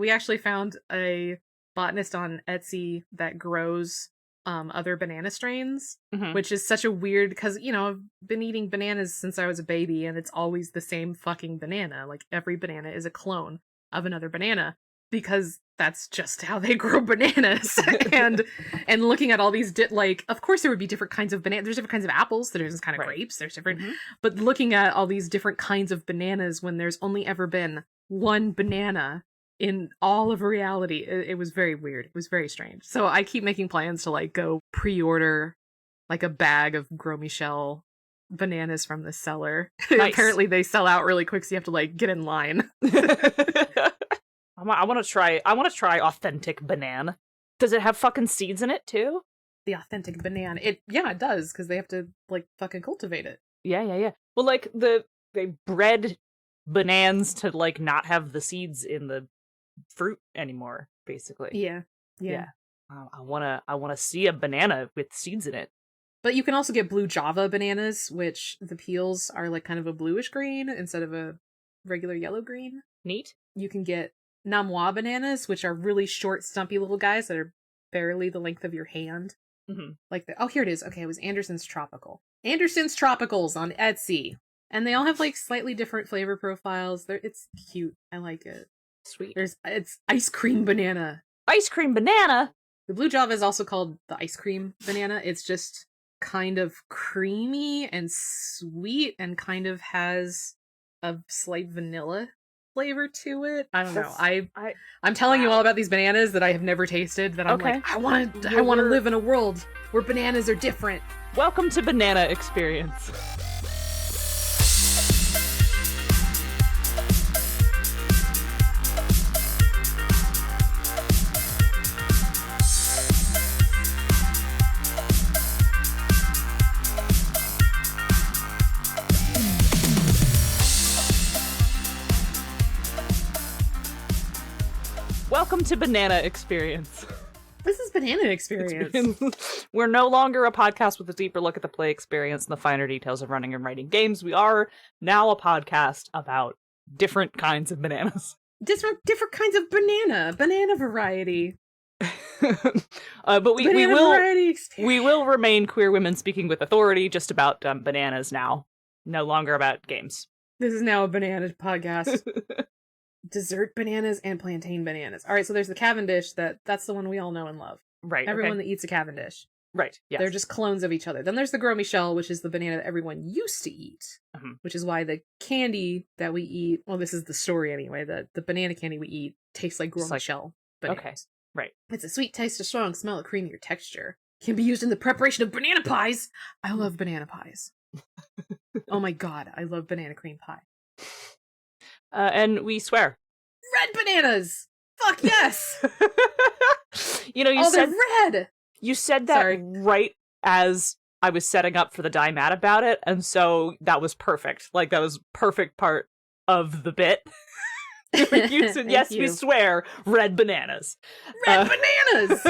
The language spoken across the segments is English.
we actually found a botanist on Etsy that grows other banana strains, which is such a weird, because, you know, I've been eating bananas since I was a baby, and it's always the same fucking banana. Like, every banana is a clone of another banana, because that's just how they grow bananas. and looking at all these, like, of course there would be different kinds of bananas. There's different kinds of apples, there's kind of grapes, there's different, but looking at all these different kinds of bananas when there's only ever been one banana in all of reality, it was very weird. It was very strange. So I keep making plans to, like, go pre-order, like, a bag of Gros Michel bananas from the seller. Nice. Apparently they sell out really quick, so you have to, like, get in line. I want to try authentic banana. Does it have fucking seeds in it too? The authentic banana. It does, because they have to, like, fucking cultivate it. Yeah. Well, like, they bred bananas to, like, not have the seeds in the fruit anymore, basically. Yeah. I wanna see a banana with seeds in it. But you can also get blue Java bananas, which the peels are, like, kind of a bluish green instead of a regular yellow green. Neat. You can get Namois bananas, which are really short, stumpy little guys that are barely the length of your hand. Like here it is. Okay, it was Anderson's Tropical. Anderson's Tropicals on Etsy. And they all have, like, slightly different flavor profiles. It's cute. I like it. Sweet. It's ice cream banana. Ice cream banana? The blue Java is also called the ice cream banana. It's just kind of creamy and sweet and kind of has a slight vanilla flavor to it. I don't know. I'm telling you all about these bananas that I have never tasted, that I'm like, I want to live in a world where bananas are different. Welcome to Banana Experience. Welcome to Banana Experience. This is Banana Experience. We're no longer a podcast with a deeper look at the play experience and the finer details of running and writing games. We are now a podcast about different kinds of bananas. Different kinds of banana variety. But we will remain queer women speaking with authority just about bananas now. No longer about games. This is now a banana podcast. Dessert bananas and plantain bananas. All right, so there's the Cavendish. That's the one we all know and love. Right. Everyone that eats a Cavendish. Right. Yes. They're just clones of each other. Then there's the Gros Michel, which is the banana that everyone used to eat, which is why the candy that we eat. Well, this is the story anyway. The banana candy we eat tastes like Gros Michel bananas. Okay. Right. It's a sweet taste, a strong smell, a creamier texture. Can be used in the preparation of banana pies. I love banana pies. Oh my god, I love banana cream pie. And we swear. Red bananas! Fuck yes! They're red! You said that right as I was setting up for the die mat about it, and so that was perfect. Like, that was perfect part of the bit. You said, yes, we swear, red bananas. Red bananas!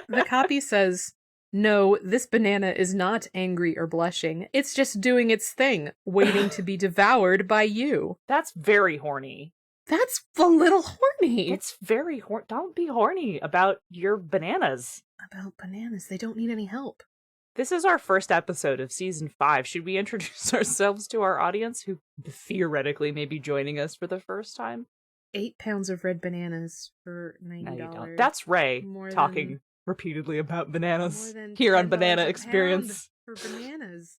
The copy says, no, this banana is not angry or blushing. It's just doing its thing, waiting to be devoured by you. That's very horny. That's a little horny. It's very horny. Don't be horny about your bananas. About bananas. They don't need any help. This is our first episode of season 5. Should we introduce ourselves to our audience who theoretically may be joining us for the first time? 8 pounds of red bananas for $90. No, you don't. That's Ray talking repeatedly about bananas here on Banana Experience. For bananas.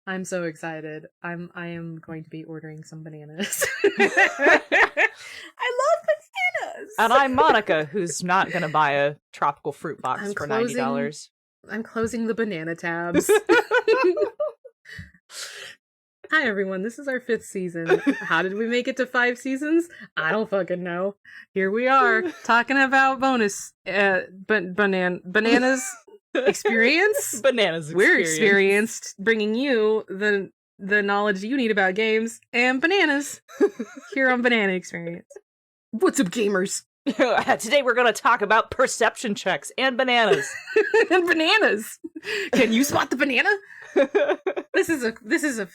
I'm so excited. I am going to be ordering some bananas. I love bananas. And I'm Monica, who's not going to buy a tropical fruit box for $90. I'm closing the banana tabs. Hi everyone, this is our 5th season. How did we make it to 5 seasons? I don't fucking know. Here we are, talking about bonus bananas experience. Bananas experience. We're experienced bringing you the knowledge you need about games and bananas here on Banana Experience. What's up, gamers? Today we're going to talk about perception checks and bananas. And bananas. Can you spot the banana? This is a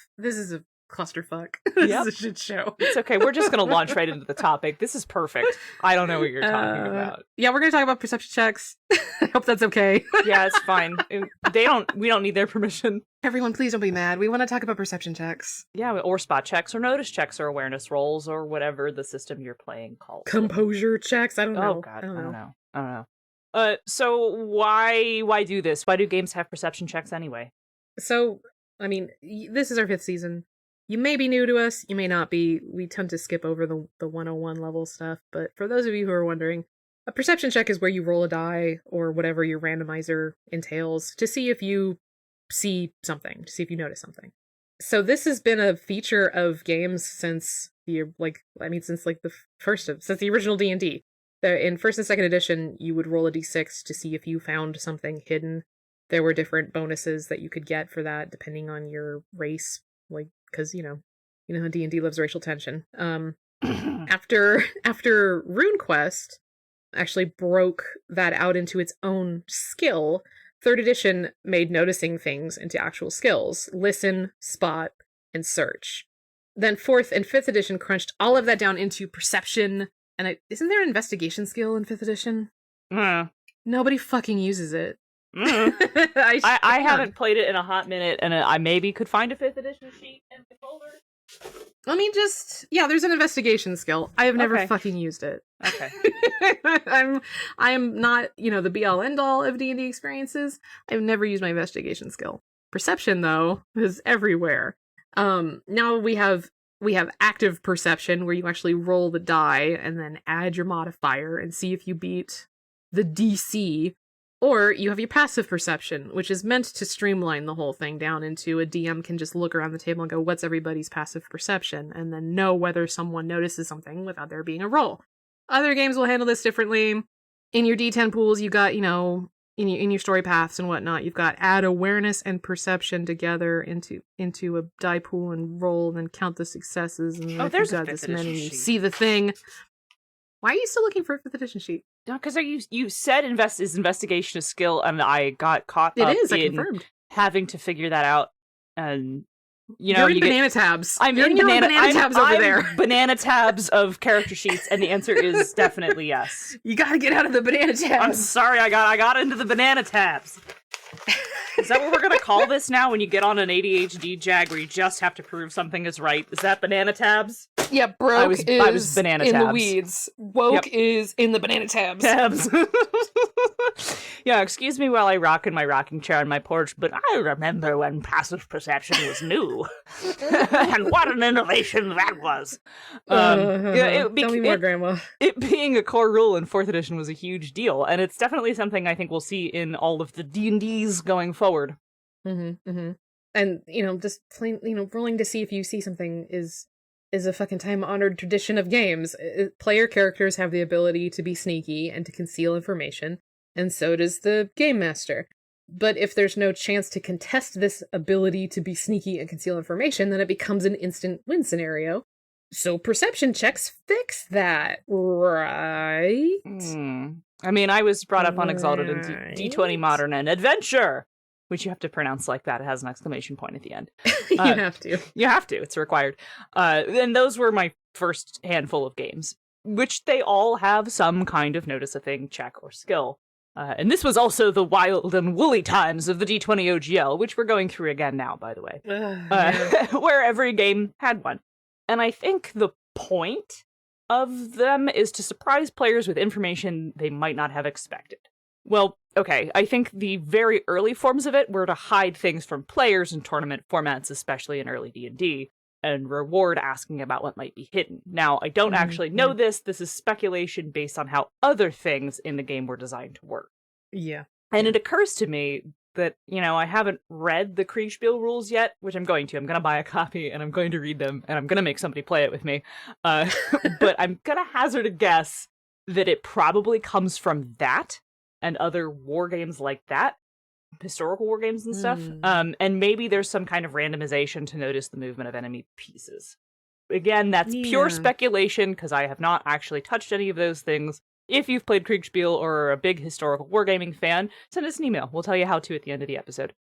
clusterfuck. Yep. This is a shit show. It's okay. We're just going to launch right into the topic. This is perfect. I don't know what you're talking about. Yeah, we're going to talk about perception checks. I hope that's okay. Yeah, it's fine. We don't need their permission. Everyone, please don't be mad. We want to talk about perception checks. Yeah, or spot checks, or notice checks, or awareness rolls, or whatever the system you're playing calls. Composure checks? I don't know. Oh, God. I don't know. So why do this? Why do games have perception checks anyway? So, I mean, this is our 5th season. You may be new to us, you may not be. We tend to skip over the 101 level stuff, but for those of you who are wondering, a perception check is where you roll a die, or whatever your randomizer entails, to see if you see something, to see if you notice something. So this has been a feature of games since the original D&D. In 1st and 2nd edition, you would roll a d6 to see if you found something hidden. There were different bonuses that you could get for that, depending on your race, like, because, you know how D&D loves racial tension. After RuneQuest actually broke that out into its own skill, 3rd edition made noticing things into actual skills: listen, spot, and search. Then 4th and 5th edition crunched all of that down into perception. And isn't there an investigation skill in 5th edition? Nobody fucking uses it. I haven't played it in a hot minute, and I maybe could find a 5th edition sheet in the folder. Let me there's an investigation skill. I have never fucking used it. Okay. I am not, the be-all end-all of D&D experiences. I've never used my investigation skill. Perception, though, is everywhere. Now we have active perception, where you actually roll the die and then add your modifier and see if you beat the DC. Or you have your passive perception, which is meant to streamline the whole thing down into a DM can just look around the table and go, what's everybody's passive perception? And then know whether someone notices something without there being a roll. Other games will handle this differently. In your D10 pools, you got, in your story paths and whatnot, you've got add awareness and perception together into a die pool and roll, and then count the successes. And if you've got this many, you see the thing. Why are you still looking for a 5th edition sheet? No, because you said investigation a skill, and I got caught up in having to figure that out. And you're in banana tabs. I'm in banana tabs over there. Banana tabs of character sheets, and the answer is definitely yes. You gotta get out of the banana tabs. I'm sorry, I got into the banana tabs. Is that what we're gonna call this now? When you get on an ADHD jag where you just have to prove something is right? Is that banana tabs? Yeah, broke I was banana in tabs. The weeds. Woke is in the banana tabs. Yeah, excuse me while I rock in my rocking chair on my porch, but I remember when passive perception was new. And what an innovation that was. Tell me more, Grandma. It being a core rule in 4th edition was a huge deal, and it's definitely something I think we'll see in all of the D&Ds going forward. And, just plain, rolling to see if you see something is a fucking time-honored tradition of games. Player characters have the ability to be sneaky and to conceal information, and so does the game master. But if there's no chance to contest this ability to be sneaky and conceal information, then it becomes an instant win scenario. So perception checks fix that, right? I mean, I was brought up on Exalted in D20 Modern and Adventure, which you have to pronounce like that. It has an exclamation point at the end. You have to. You have to. It's required. And those were my first handful of games, which they all have some kind of notice a thing, check, or skill. And this was also the wild and woolly times of the D20 OGL, which we're going through again now, by the way, where every game had one. And I think the point of them is to surprise players with information they might not have expected. Well, okay, I think the very early forms of it were to hide things from players in tournament formats, especially in early D&D, and reward asking about what might be hidden. Now, I don't actually know this. This is speculation based on how other things in the game were designed to work. Yeah. And it occurs to me that, I haven't read the Kriegspiel rules yet, which I'm going to. I'm going to buy a copy, and I'm going to read them, and I'm going to make somebody play it with me. But I'm going to hazard a guess that it probably comes from that and other war games like that, historical war games and stuff. And maybe there's some kind of randomization to notice the movement of enemy pieces. Again, that's pure speculation, because I have not actually touched any of those things. If you've played Kriegspiel or are a big historical wargaming fan, send us an email. We'll tell you how to at the end of the episode.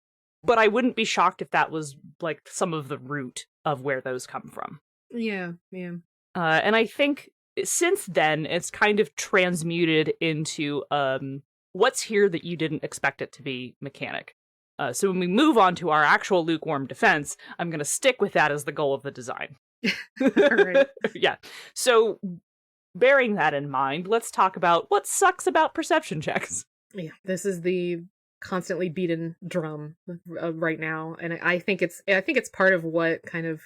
But I wouldn't be shocked if that was, like, some of the root of where those come from. Yeah. And I think since then, it's kind of transmuted into what's here that you didn't expect it to be mechanic. So when we move on to our actual lukewarm defense, I'm going to stick with that as the goal of the design. All right. Yeah. So bearing that in mind, let's talk about what sucks about perception checks. Yeah, this is the constantly beaten drum right now, and I think it's part of what kind of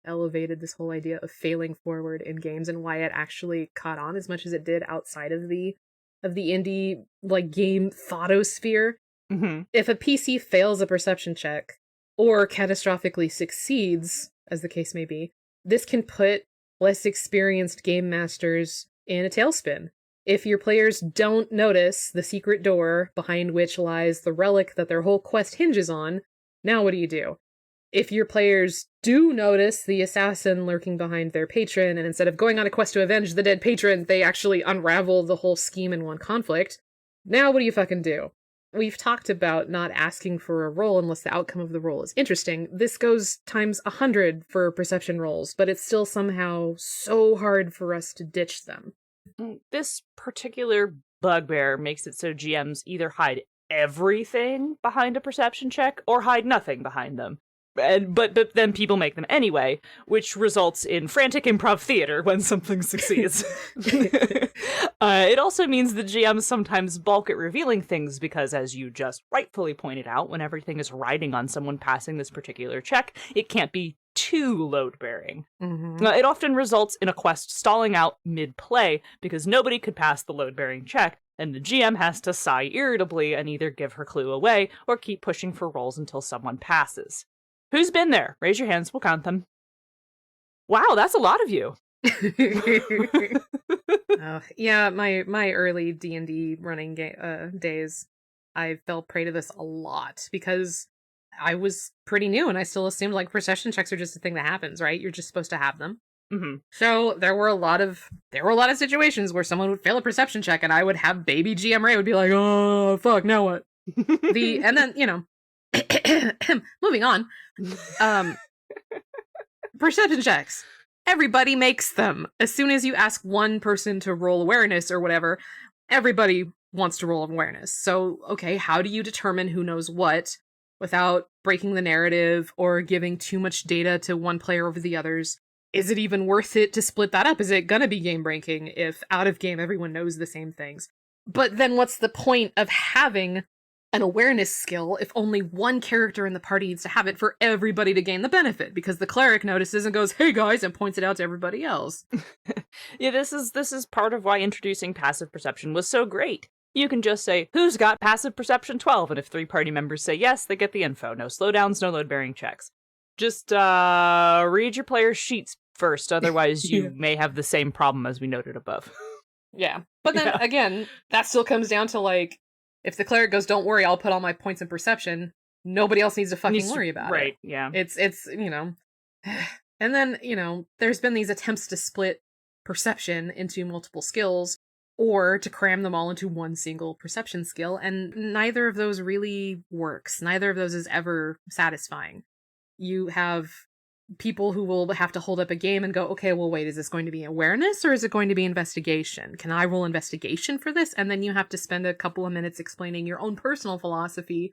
elevated this whole idea of failing forward in games and why it actually caught on as much as it did outside of the indie like game photosphere. Mm-hmm. If a PC fails a perception check or catastrophically succeeds, as the case may be, this can put less experienced game masters in a tailspin. If your players don't notice the secret door behind which lies the relic that their whole quest hinges on, now what do? If your players do notice the assassin lurking behind their patron, and instead of going on a quest to avenge the dead patron, they actually unravel the whole scheme in one conflict, now what do you fucking do? We've talked about not asking for a roll unless the outcome of the roll is interesting. This goes times 100 for perception rolls, but it's still somehow so hard for us to ditch them. This particular bugbear makes it so GMs either hide everything behind a perception check or hide nothing behind them. But then people make them anyway, which results in frantic improv theater when something succeeds. It also means the GMs sometimes balk at revealing things because, as you just rightfully pointed out, when everything is riding on someone passing this particular check, it can't be too load-bearing. Mm-hmm. It often results in a quest stalling out mid-play because nobody could pass the load-bearing check, and the GM has to sigh irritably and either give her clue away or keep pushing for rolls until someone passes. Who's been there? Raise your hands, we'll count them. Wow, that's a lot of you. Yeah, my early D&D running days, I fell prey to this a lot because I was pretty new and I still assumed like perception checks are just a thing that happens, right? You're just supposed to have them. Mm-hmm. So there were a lot of situations where someone would fail a perception check and I would have baby GM Ray would be like, oh fuck, now what? And then, you know, moving on. Perception checks. Everybody makes them. As soon as you ask one person to roll awareness or whatever, everybody wants to roll awareness. So, okay, how do you determine who knows what without breaking the narrative or giving too much data to one player over the others? Is it even worth it to split that up? Is it gonna be game breaking if out of game everyone knows the same things? But then what's the point of having an awareness skill if only one character in the party needs to have it for everybody to gain the benefit? Because the cleric notices and goes, hey guys, and points it out to everybody else. Yeah, this is part of why introducing passive perception was so great. You can just say, who's got passive perception 12? And if 3 party members say yes, they get the info. No slowdowns, no load-bearing checks. Just read your player's sheets first, otherwise you may have the same problem as we noted above. Yeah. But then, again, that still comes down to, like, if the cleric goes, don't worry, I'll put all my points in perception, nobody else needs to fucking worry about it. Right, yeah. It's, you know... And then, you know, there's been these attempts to split perception into multiple skills, or to cram them all into one single perception skill, and neither of those really works. Neither of those is ever satisfying. You have people who will have to hold up a game and go, okay, well, wait, is this going to be awareness or is it going to be investigation? Can I roll investigation for this? And then you have to spend a couple of minutes explaining your own personal philosophy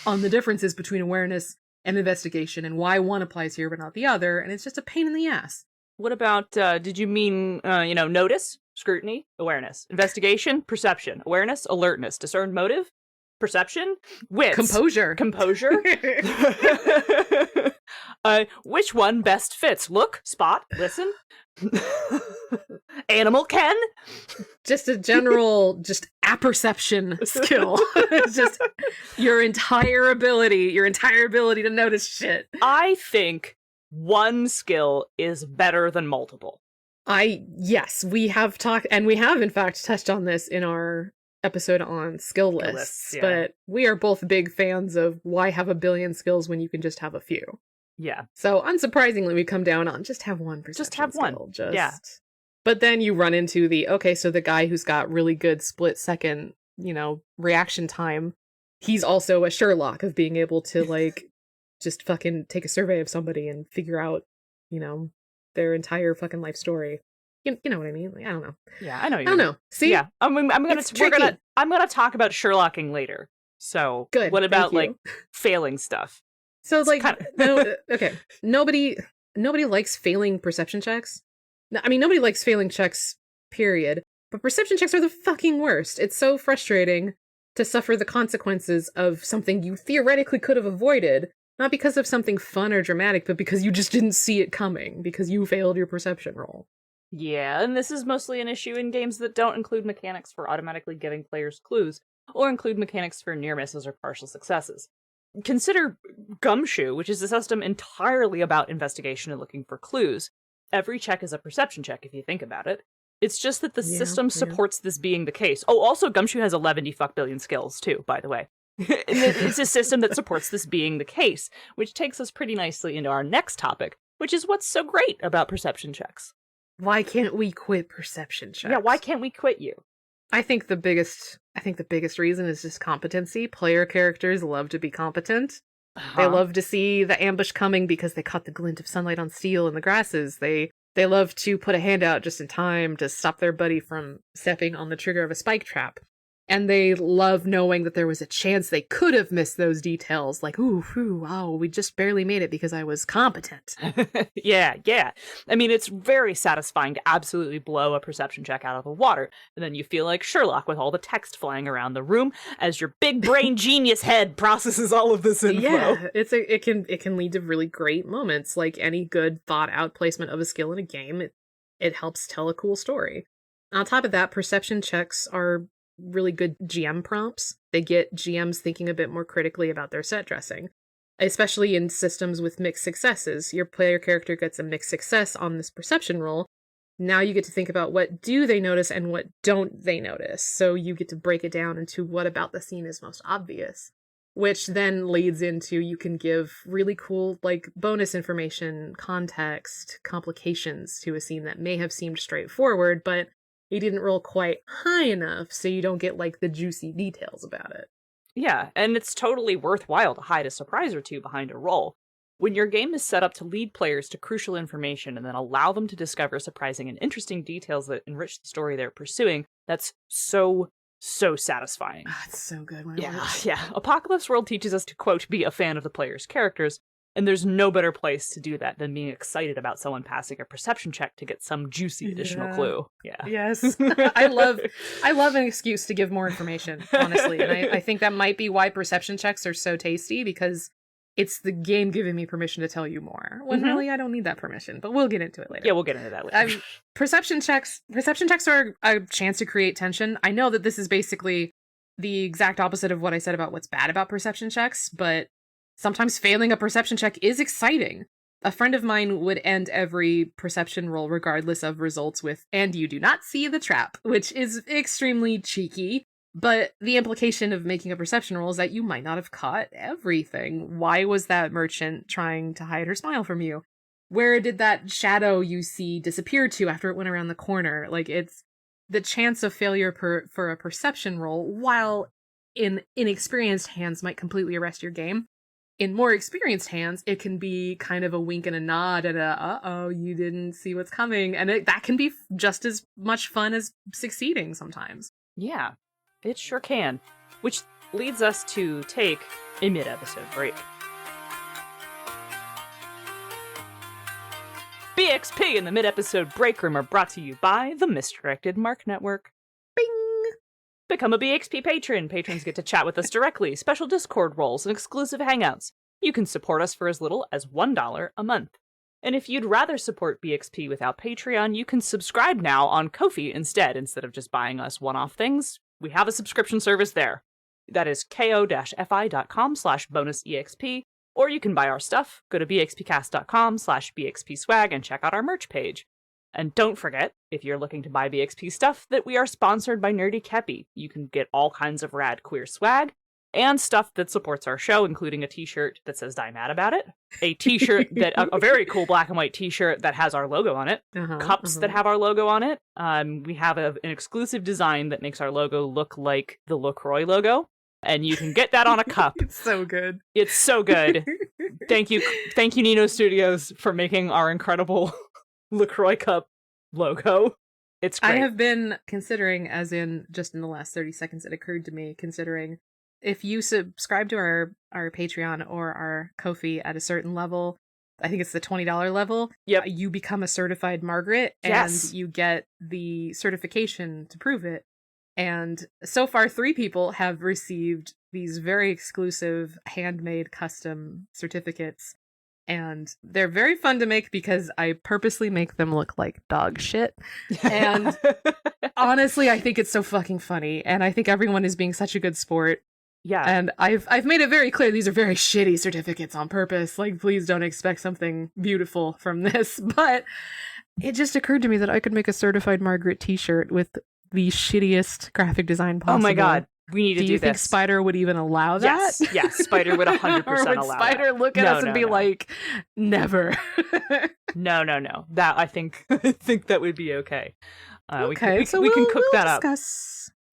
on the differences between awareness and investigation and why one applies here but not the other. And it's just a pain in the ass. What about, did you mean, notice, scrutiny, awareness, investigation, perception, awareness, alertness, discern motive, perception, wits, composure. Which one best fits? Look, spot, listen. Animal ken? Just a general, just apperception skill. It's just your entire ability to notice shit. I think one skill is better than multiple. Yes, we have talked, and we have in fact touched on this in our episode on skill lists, yeah. But we are both big fans of why have a billion skills when you can just have a few. Yeah. So unsurprisingly, we come down on just have one perception Just have skill. one. Yeah. But then you run into so the guy who's got really good split second, reaction time he's also a Sherlock of being able to, like, just fucking take a survey of somebody and figure out, their entire fucking life story. You know what I mean? Like, I don't know. Yeah, I know. I don't know. See? Yeah, I'm gonna talk about Sherlocking later. So good. What about like failing stuff? So like, okay, nobody likes failing perception checks. I mean, nobody likes failing checks, period. But perception checks are the fucking worst. It's so frustrating to suffer the consequences of something you theoretically could have avoided, not because of something fun or dramatic, but because you just didn't see it coming, because you failed your perception roll. Yeah, and this is mostly an issue in games that don't include mechanics for automatically giving players clues, or include mechanics for near misses or partial successes. Consider Gumshoe, which is a system entirely about investigation and looking for clues. Every check is a perception check, if you think about it. It's just that the system supports this being the case. Oh, also, Gumshoe has 11 fuck billion skills, too, by the way. It's a system that supports this being the case, which takes us pretty nicely into our next topic, which is what's so great about perception checks. Why can't we quit perception checks? Yeah, why can't we quit you? I think the biggest reason is just competency. Player characters love to be competent. They love to see the ambush coming because they caught the glint of sunlight on steel in the grasses. They love to put a hand out just in time to stop their buddy from stepping on the trigger of a spike trap. And they love knowing that there was a chance they could have missed those details. Like, wow, we just barely made it because I was competent. Yeah. I mean, it's very satisfying to absolutely blow a perception check out of the water. And then you feel like Sherlock with all the text flying around the room as your big brain genius head processes all of this info. Yeah, it can lead to really great moments. Like any good thought out placement of a skill in a game, it helps tell a cool story. On top of that, perception checks are really good GM prompts. They get GMs thinking a bit more critically about their set dressing, especially in systems with mixed successes. Your player character gets a mixed success on this perception roll. Now you get to think about what do they notice and what don't they notice. So you get to break it down into what about the scene is most obvious, which then leads into you can give really cool like bonus information, context, complications to a scene that may have seemed straightforward, but you didn't roll quite high enough, so you don't get, like, the juicy details about it. Yeah, and it's totally worthwhile to hide a surprise or two behind a roll. When your game is set up to lead players to crucial information and then allow them to discover surprising and interesting details that enrich the story they're pursuing, that's so satisfying. It's so good. Yeah. Apocalypse World teaches us to, quote, be a fan of the player's characters, and there's no better place to do that than being excited about someone passing a perception check to get some juicy additional clue. Yeah. Yes. I love an excuse to give more information, honestly. And I think that might be why perception checks are so tasty, because it's the game giving me permission to tell you more. When really I don't need that permission, but we'll get into it later. Yeah, we'll get into that later. Perception checks are a chance to create tension. I know that this is basically the exact opposite of what I said about what's bad about perception checks, but sometimes failing a perception check is exciting. A friend of mine would end every perception roll regardless of results with, "And you do not see the trap," which is extremely cheeky, but the implication of making a perception roll is that you might not have caught everything. Why was that merchant trying to hide her smile from you? Where did that shadow you see disappear to after it went around the corner? Like, it's the chance of failure for a perception roll, while in inexperienced hands might completely arrest your game. In more experienced hands, it can be kind of a wink and a nod and uh-oh, you didn't see what's coming. And that can be just as much fun as succeeding sometimes. Yeah, it sure can. Which leads us to take a mid-episode break. BXP and the mid-episode break room are brought to you by the Misdirected Mark Network. Bing! Become a BXP patron. Patrons get to chat with us directly, special Discord roles, and exclusive hangouts. You can support us for as little as $1 a month. And if you'd rather support BXP without Patreon, you can subscribe now on Ko-fi instead of just buying us one-off things. We have a subscription service there. That is ko-fi.com/bonusexp, or you can buy our stuff. Go to bxpcast.com/bxpswag and check out our merch page. And don't forget, if you're looking to buy BXP stuff, that we are sponsored by Nerdy Kepi. You can get all kinds of rad queer swag and stuff that supports our show, including a t-shirt that says "Die Mad About It," a t-shirt a very cool black and white t-shirt that has our logo on it, cups that have our logo on it. We have an exclusive design that makes our logo look like the LaCroix logo. And you can get that on a cup. It's so good. It's so good. Thank you, Nino Studios, for making our incredible LaCroix cup logo. It's great. I have been considering, as in just in the last 30 seconds, it occurred to me, considering if you subscribe to our Patreon or our Ko-fi at a certain level, I think it's the $20 level, you become a certified Margaret, and you get the certification to prove it. And so far, 3 people have received these very exclusive handmade custom certificates. And they're very fun to make because I purposely make them look like dog shit. And honestly, I think it's so fucking funny. And I think everyone is being such a good sport. Yeah. And I've made it very clear these are very shitty certificates on purpose. Like, please don't expect something beautiful from this. But it just occurred to me that I could make a certified Margaret t-shirt with the shittiest graphic design possible. Oh my god, we need to do this. Do you think Spider would even allow that? Yes, Spider would 100% or would allow Spider that. look at us and be like, never? No. That I think that would be okay. Okay, we can cook that up.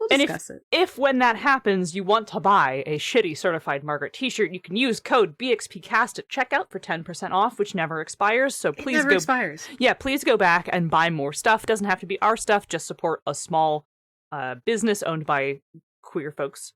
We'll discuss it. If when that happens, you want to buy a shitty certified Margaret t-shirt, you can use code BXPcast at checkout for 10% off, which never expires. So please it never expires. Yeah, please go back and buy more stuff. Doesn't have to be our stuff. Just support a small business owned by queer folks,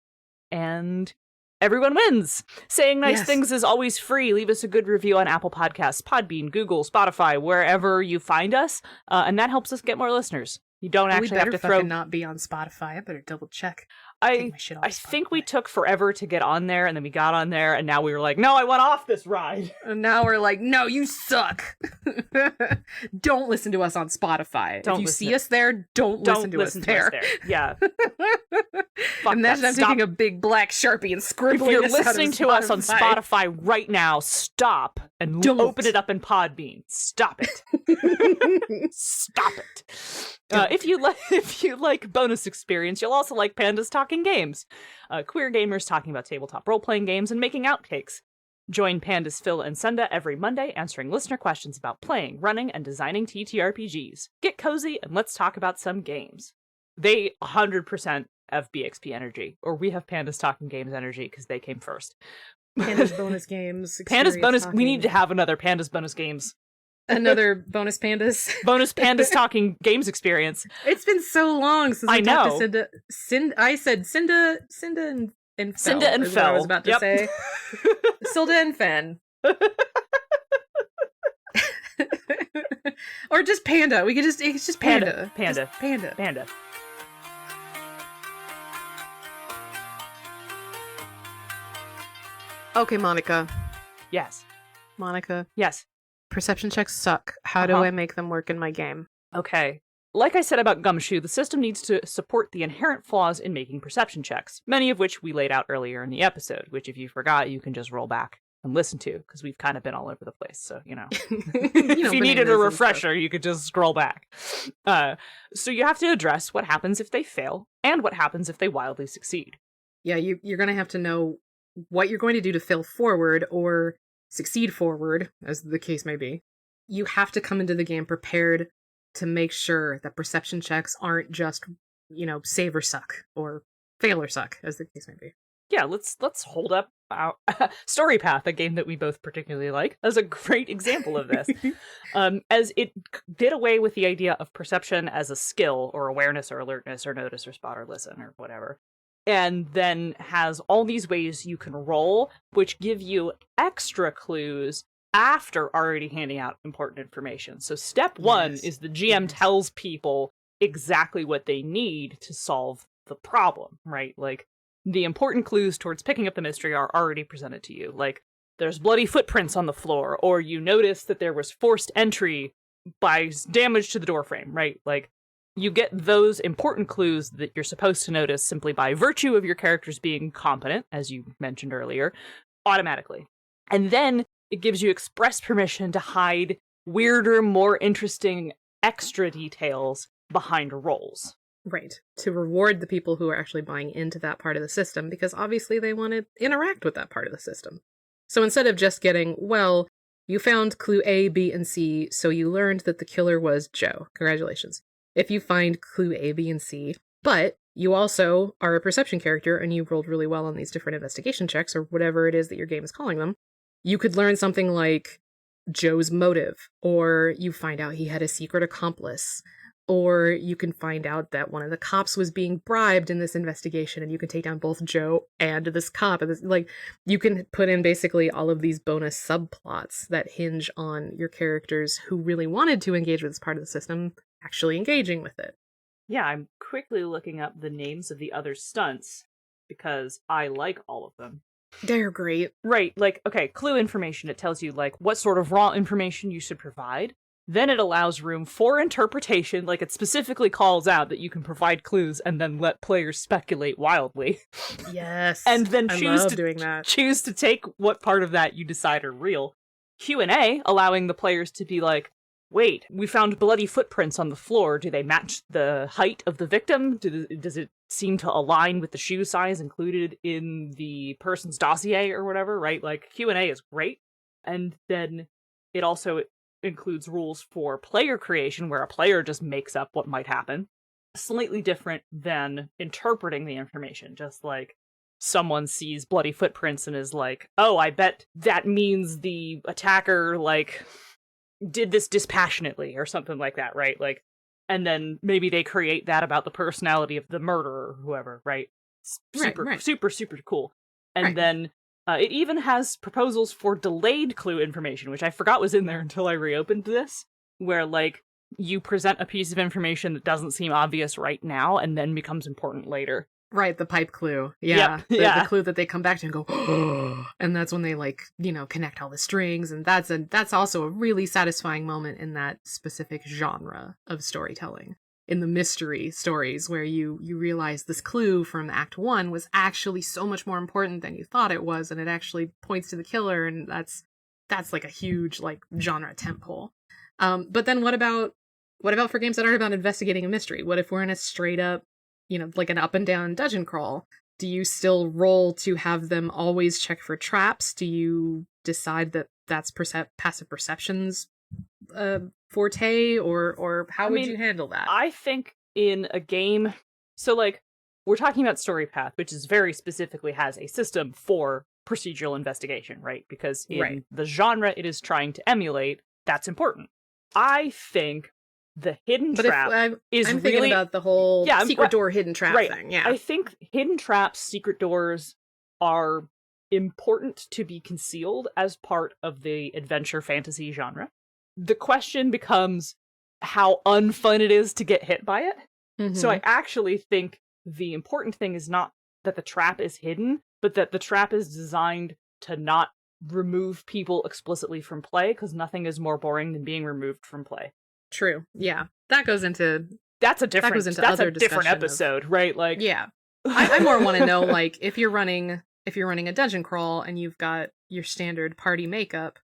and everyone wins. Saying nice things is always free. Leave us a good review on Apple Podcasts, Podbean, Google, Spotify, wherever you find us, and that helps us get more listeners. You don't actually have to throw. Not be on Spotify. I better double check. I think we took forever to get on there, and then we got on there, and now we were like, no, I want off this ride. And now we're like, no, you suck. Don't listen to us on Spotify. If you see us there, don't listen to us there. Yeah. Imagine I'm taking a big black Sharpie and scribbling. If you're listening to us on Spotify right now, stop and open it up in Podbean. Stop it. Stop it. If you like bonus experience, you'll also like Pandas Talking Games. Queer gamers talking about tabletop role-playing games and making outtakes. Join Pandas Phil and Senda every Monday answering listener questions about playing, running, and designing TTRPGs. Get cozy and let's talk about some games. They 100% have BXP energy, or we have Pandas Talking Games energy because they came first. Pandas bonus games. Pandas bonus. We need to have another Pandas bonus games. Another bonus Pandas. Bonus Pandas Talking Games experience. It's been so long since I know. I said Cinda and Fel. Cinda and Fel. I was about to say. Silda and Fen. Or just Panda. It's just Panda. Panda. Just Panda. Panda. Okay, Monica. Yes. Monica. Yes. Perception checks suck. How do I make them work in my game? Okay. Like I said about Gumshoe, the system needs to support the inherent flaws in making perception checks, many of which we laid out earlier in the episode, which if you forgot, you can just roll back and listen to, because we've kind of been all over the place, so, if you needed a refresher, you could just scroll back. So you have to address what happens if they fail, and what happens if they wildly succeed. Yeah, you're going to have to know what you're going to do to fail forward, or succeed forward, as the case may be. You have to come into the game prepared to make sure that perception checks aren't just, save or suck, or fail or suck, as the case may be. Yeah, let's hold up our Story Path, a game that we both particularly like, as a great example of this. As it did away with the idea of perception as a skill, or awareness, or alertness, or notice, or spot, or listen, or whatever. And then has all these ways you can roll, which give you extra clues after already handing out important information. So step one is the GM tells people exactly what they need to solve the problem, right? Like, the important clues towards picking up the mystery are already presented to you. Like, there's bloody footprints on the floor, or you notice that there was forced entry by damage to the doorframe, right? Like, you get those important clues that you're supposed to notice simply by virtue of your characters being competent, as you mentioned earlier, automatically. And then it gives you express permission to hide weirder, more interesting extra details behind rolls. Right. To reward the people who are actually buying into that part of the system, because obviously they want to interact with that part of the system. So instead of just getting, well, you found clue A, B, and C, so you learned that the killer was Joe. Congratulations. If you find clue A, B, and C, but You also are a perception character and you rolled really well on these different investigation checks or whatever it is that your game is calling them. You could learn something like Joe's motive, or you find out he had a secret accomplice, or you can find out that one of the cops was being bribed in this investigation and you can take down both Joe and this cop. And this, like, you can put in basically all of these bonus subplots that hinge on your characters who really wanted to engage with this part of the system actually engaging with it. Yeah, I'm quickly looking up the names of the other stunts because I like all of them. They're great. Right, like, okay, clue information. It tells you, like, what sort of raw information you should provide. Then it allows room for interpretation, like, it specifically calls out that you can provide clues and then let players speculate wildly. Yes. And then choose to take what part of that you decide are real. Q&A, allowing the players to be like, wait, we found bloody footprints on the floor. Do they match the height of the victim? Does it seem to align with the shoe size included in the person's dossier or whatever, right? Like, Q&A is great. And then it also includes rules for player creation, where a player just makes up what might happen. Slightly different than interpreting the information, just like someone sees bloody footprints and is like, oh, I bet that means the attacker, like, did this dispassionately or something like that, right? Like, and then maybe they create that about the personality of the murderer or whoever, right? Super cool. And then it even has proposals for delayed clue information, which I forgot was in there until I reopened this, where, like, you present a piece of information that doesn't seem obvious right now and then becomes important later. Right, the pipe clue. Yeah. Yep. The clue that they come back to and go, oh, and that's when they, like, connect all the strings. And that's also a really satisfying moment in that specific genre of storytelling. In the mystery stories, where you realize this clue from Act 1 was actually so much more important than you thought it was, and it actually points to the killer, and that's like a huge, like, genre tentpole. But then what about for games that aren't about investigating a mystery? What if we're in a straight up, like an up and down dungeon crawl? Do you still roll to have them always check for traps? Do you decide that that's passive perception's forte, or how would you handle that? I think in a game, so, like, we're talking about StoryPath, which is very specifically has a system for procedural investigation, right? Because in the genre it is trying to emulate, that's important. I think the hidden trap is I'm really... thinking about the whole secret door hidden trap thing. Yeah, I think hidden traps, secret doors are important to be concealed as part of the adventure fantasy genre. The question becomes how unfun it is to get hit by it. Mm-hmm. So I actually think the important thing is not that the trap is hidden, but that the trap is designed to not remove people explicitly from play, because nothing is more boring than being removed from play. True. Yeah. That goes into... That's a different episode, right? Like, yeah. I more want to know, like, if you're running a dungeon crawl and you've got your standard party makeup,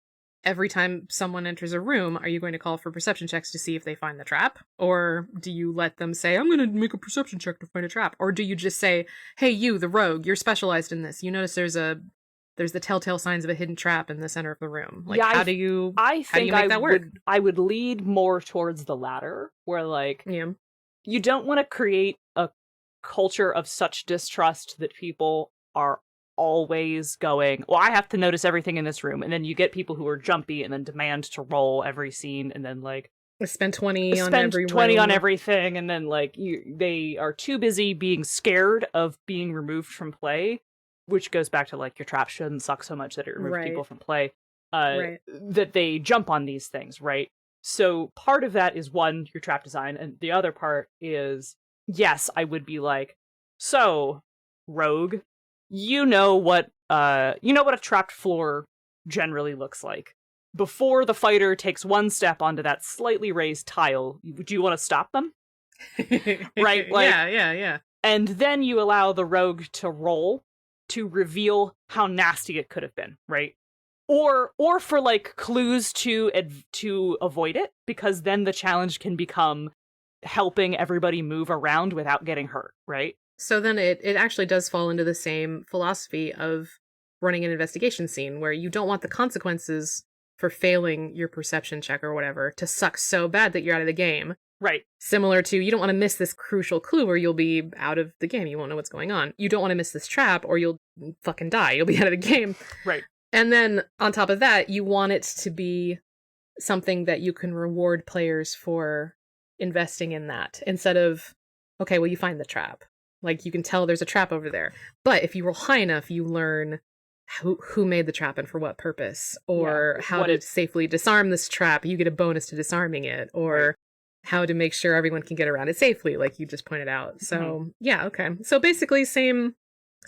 every time someone enters a room, are you going to call for perception checks to see if they find the trap? Or do you let them say, I'm going to make a perception check to find a trap? Or do you just say, hey, you, the rogue, you're specialized in this. You notice there's the telltale signs of a hidden trap in the center of the room. Like, how do you make that work? I would lead more towards the latter, where, like, you don't want to create a culture of such distrust that people are always going, well, I have to notice everything in this room. And then you get people who are jumpy and then demand to roll every scene and then, like, spend 20 on everything, and then, like, they are too busy being scared of being removed from play, which goes back to, like, your trap shouldn't suck so much that it removes people from play, that they jump on these things, right? So part of that is, one, your trap design, and the other part is, yes, I would be like, so, rogue, you know what a trapped floor generally looks like. Before the fighter takes one step onto that slightly raised tile, do you want to stop them? Right? Like, yeah. And then you allow the rogue to roll to reveal how nasty it could have been, right? Or for, like, clues to avoid it, because then the challenge can become helping everybody move around without getting hurt, right? So then it actually does fall into the same philosophy of running an investigation scene, where you don't want the consequences for failing your perception check or whatever to suck so bad that you're out of the game. Right. Similar to, you don't want to miss this crucial clue or you'll be out of the game. You won't know what's going on. You don't want to miss this trap or you'll fucking die. You'll be out of the game. Right. And then on top of that, you want it to be something that you can reward players for investing in that instead of, okay, well, you find the trap. Like, you can tell there's a trap over there. But if you roll high enough, you learn who made the trap and for what purpose, or how to safely disarm this trap. You get a bonus to disarming it, or how to make sure everyone can get around it safely, like you just pointed out. So, yeah, okay. So basically, same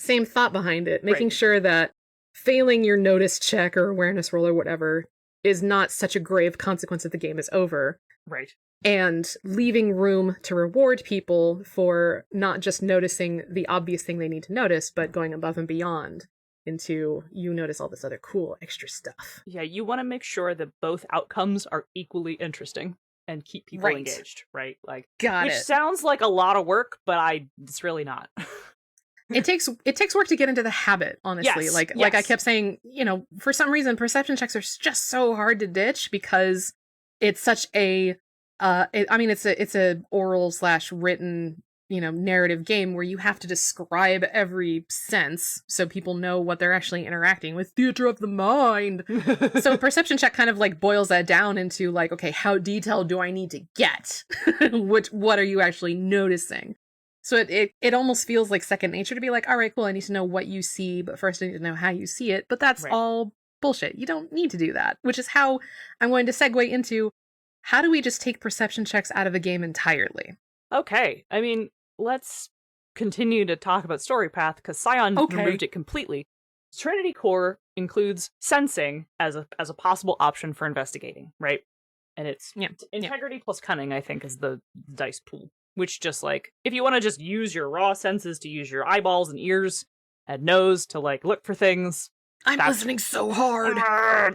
thought behind it, making sure that failing your notice check or awareness roll or whatever is not such a grave consequence that the game is over. Right. And leaving room to reward people for not just noticing the obvious thing they need to notice, but going above and beyond into, you notice all this other cool extra stuff. Yeah, you want to make sure that both outcomes are equally interesting and keep people engaged, right? Like, which sounds like a lot of work, but it's really not. It takes work to get into the habit, honestly. Yes, like I kept saying, for some reason, perception checks are just so hard to ditch because it's such a it's a oral / written, narrative game where you have to describe every sense so people know what they're actually interacting with. Theater of the mind. So perception check kind of like boils that down into like, okay, how detailed do I need to get? What are you actually noticing? So it almost feels like second nature to be like, all right, cool, I need to know what you see, but first I need to know how you see it. But that's all bullshit. You don't need to do that, which is how I'm going to segue into, how do we just take perception checks out of a game entirely? Okay. I mean, let's continue to talk about story path, because Scion removed it completely. Trinity Core includes sensing as a possible option for investigating, right? And it's integrity plus cunning, I think, is the dice pool. Which just like, if you want to just use your raw senses, to use your eyeballs and ears and nose to like look for things. I'm listening so hard.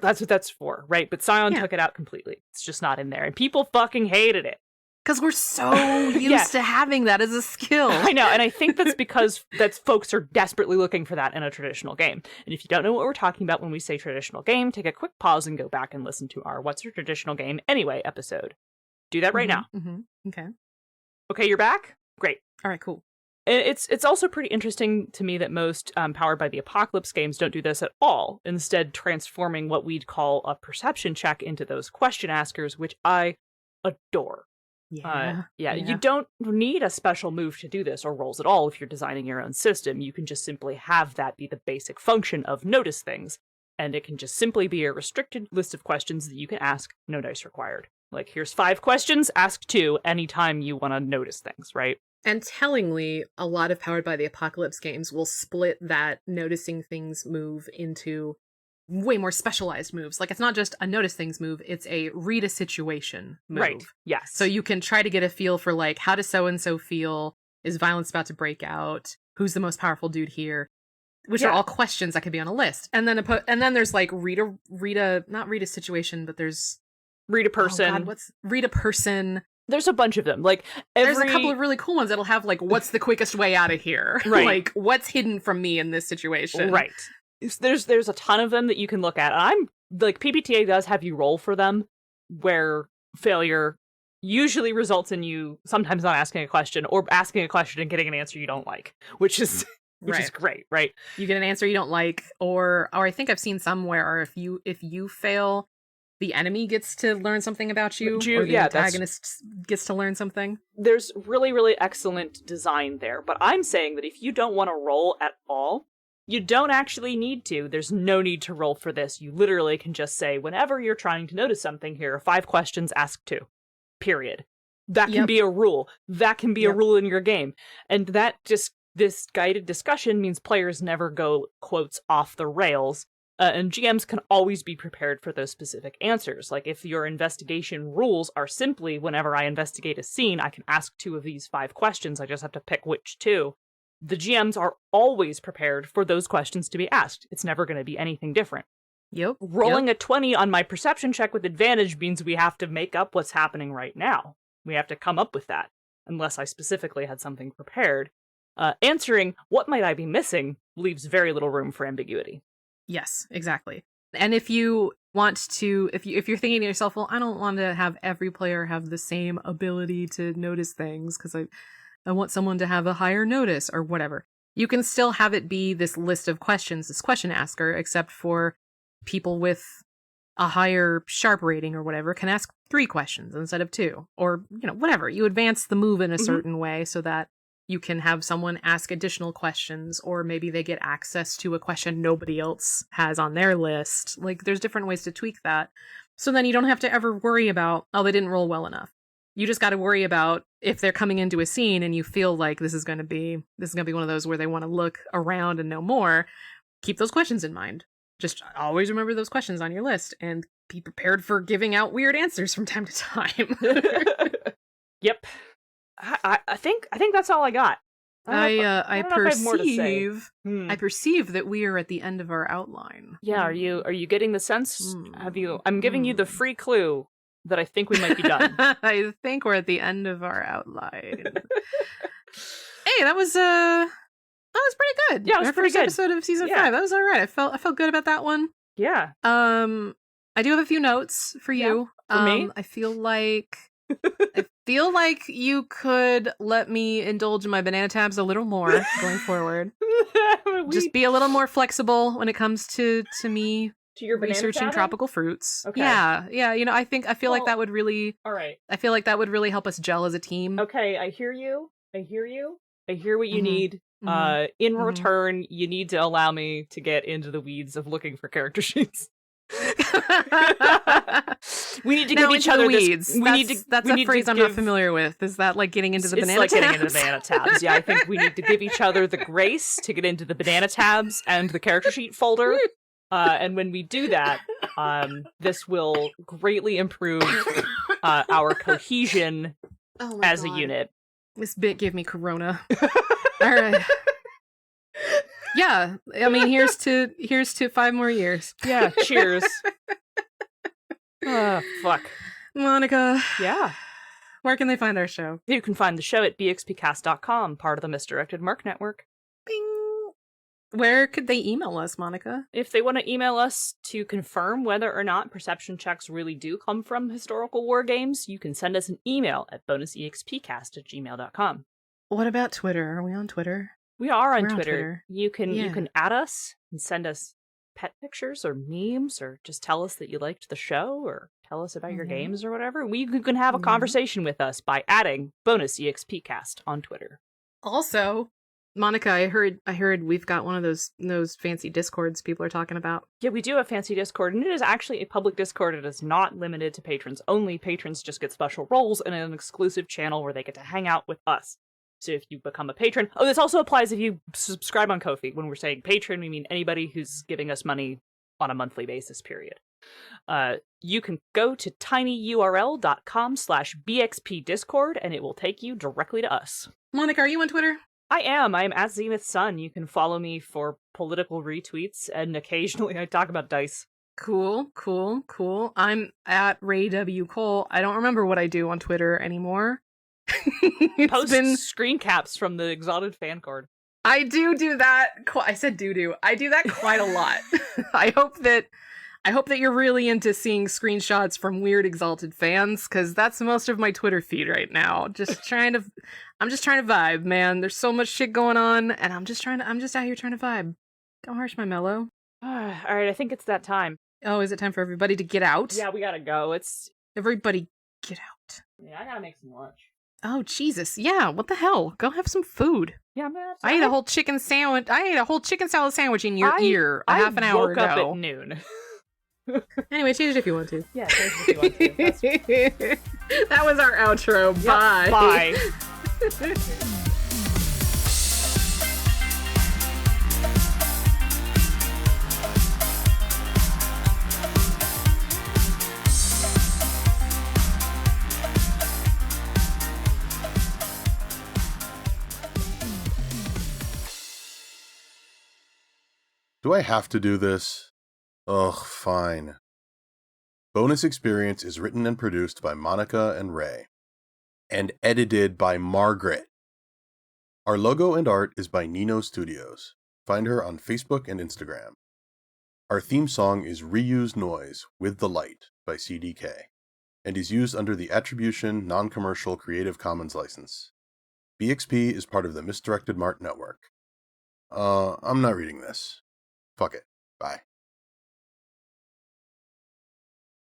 That's what that's for, right? But Scion took it out completely. It's just not in there. And people fucking hated it. Because we're so used to having that as a skill. I know, and I think that's because folks are desperately looking for that in a traditional game. And if you don't know what we're talking about when we say traditional game, take a quick pause and go back and listen to our What's Your Traditional Game Anyway episode. Do that right now. Okay. Okay, you're back? Great. All right, cool. It's also pretty interesting to me that most Powered by the Apocalypse games don't do this at all, instead transforming what we'd call a perception check into those question askers, which I adore. You don't need a special move to do this, or rolls at all if you're designing your own system. You can just simply have that be the basic function of notice things, and it can just simply be a restricted list of questions that you can ask, no dice required. Like, here's 5 questions, ask 2 anytime you want to notice things, right? And tellingly, a lot of Powered by the Apocalypse games will split that noticing things move into way more specialized moves. Like, it's not just a notice things move, it's a read a situation move. Right, yes. So you can try to get a feel for, like, how does so-and-so feel? Is violence about to break out? Who's the most powerful dude here? Which are all questions that could be on a list. And then there's, like, not read a situation, but there's... Read a person. Oh God, read a person. There's a bunch of them. Like, there's a couple of really cool ones that'll have, like, what's the quickest way out of here? Right. Like, what's hidden from me in this situation? Right. There's a ton of them that you can look at. I'm, like, PBTA does have you roll for them, where failure usually results in you sometimes not asking a question, or asking a question and getting an answer you don't like, which is great, right? You get an answer you don't like, or I think I've seen somewhere, if you fail, the enemy gets to learn something about you, or the antagonist gets to learn something. There's really, really excellent design there, but I'm saying that if you don't want to roll at all, you don't actually need to. There's no need to roll for this. You literally can just say, whenever you're trying to notice something, here are 5 questions, ask 2. Period. That can be a rule. That can be a rule in your game. And this guided discussion means players never go, quotes, off the rails. And GMs can always be prepared for those specific answers. Like, if your investigation rules are simply, whenever I investigate a scene, I can ask 2 of these 5 questions, I just have to pick which 2. The GMs are always prepared for those questions to be asked. It's never going to be anything different. Yep. Rolling a 20 on my perception check with advantage means we have to make up what's happening right now. We have to come up with that, unless I specifically had something prepared. Answering, what might I be missing, leaves very little room for ambiguity. Yes, exactly. And if you want to, if you're thinking to yourself, well, I don't want to have every player have the same ability to notice things because I want someone to have a higher notice or whatever. You can still have it be this list of questions, this question asker, except for people with a higher sharp rating or whatever can ask 3 questions instead of 2, or, whatever. You advance the move in a certain way so that you can have someone ask additional questions, or maybe they get access to a question nobody else has on their list. Like, there's different ways to tweak that. So then you don't have to ever worry about, oh, they didn't roll well enough. You just got to worry about if they're coming into a scene and you feel like this is going to be one of those where they want to look around and know more. Keep those questions in mind. Just always remember those questions on your list and be prepared for giving out weird answers from time to time. Yep. I think that's all I got. I perceive that we are at the end of our outline. Yeah, are you getting the sense? I'm giving you the free clue that I think we might be done. I think we're at the end of our outline. Hey, that was pretty good. Yeah, it was pretty good. Episode of season 5. That was all right. I felt good about that one. Yeah. I do have a few notes for you. For me? I feel like you could let me indulge in my banana tabs a little more going forward. Just be a little more flexible when it comes to me to your researching tropical fruits. Okay. Yeah. I feel like that would really. All right. I feel like that would really help us gel as a team. Okay, I hear you. I hear what you need. In return, you need to allow me to get into the weeds of looking for character sheets. We need to give each other weeds. That's a phrase I'm not familiar with. Is that like getting into the banana tabs? It's like getting into the banana tabs. Yeah, I think we need to give each other the grace to get into the banana tabs and the character sheet folder. And when we do that, this will greatly improve our cohesion as a unit. This bit gave me corona. All right. Yeah, I mean, here's to 5 more years. Yeah, cheers. Fuck. Monica. Yeah. Where can they find our show? You can find the show at bxpcast.com, part of the Misdirected Mark Network. Bing. Where could they email us, Monica? If they want to email us to confirm whether or not perception checks really do come from historical war games, you can send us an email at bonusexpcast@gmail.com. What about Twitter? Are we on Twitter? We are on Twitter. You can add us and send us pet pictures or memes, or just tell us that you liked the show, or tell us about your games or whatever. You can have a conversation with us by adding Bonus EXPcast on Twitter. Also, Monica, I heard we've got one of those fancy Discords people are talking about. Yeah, we do have fancy Discord, and it is actually a public Discord. It is not limited to patrons only. Patrons just get special roles and an exclusive channel where they get to hang out with us. So if you become a patron... Oh, this also applies if you subscribe on Ko-fi. When we're saying patron, we mean anybody who's giving us money on a monthly basis, period. You can go to tinyurl.com/bxpdiscord, and it will take you directly to us. Monica, are you on Twitter? I am at Zenith Sun. You can follow me for political retweets, and occasionally I talk about dice. Cool. I'm at Ray W. Cole. I don't remember what I do on Twitter anymore. Post screen caps from the Exalted fan card. I do that. I said do. I do that quite a lot. I hope that you're really into seeing screenshots from weird Exalted fans, because that's most of my Twitter feed right now. I'm just trying to vibe, man. There's so much shit going on, and I'm just out here trying to vibe. Don't harsh my mellow. All right, I think it's that time. Oh, is it time for everybody to get out? Yeah, we gotta go. Everybody get out. Yeah, I gotta make some lunch. Oh, Jesus. Yeah, what the hell? Go have some food. Yeah, man. I ate a whole chicken sandwich. I ate a whole chicken salad sandwich in your ear half an hour ago. I woke up at noon. Anyway, change it if you want to. Yeah, change it if you want to. That was our outro. Yep, bye. Bye. Do I have to do this? Ugh, fine. Bonus Experience is written and produced by Monica and Ray, and edited by Margaret. Our logo and art is by Nino Studios. Find her on Facebook and Instagram. Our theme song is Reuse Noise with the Light by CDK, and is used under the Attribution Non-Commercial Creative Commons license. BXP is part of the Misdirected Mart Network. I'm not reading this. Fuck it. Bye.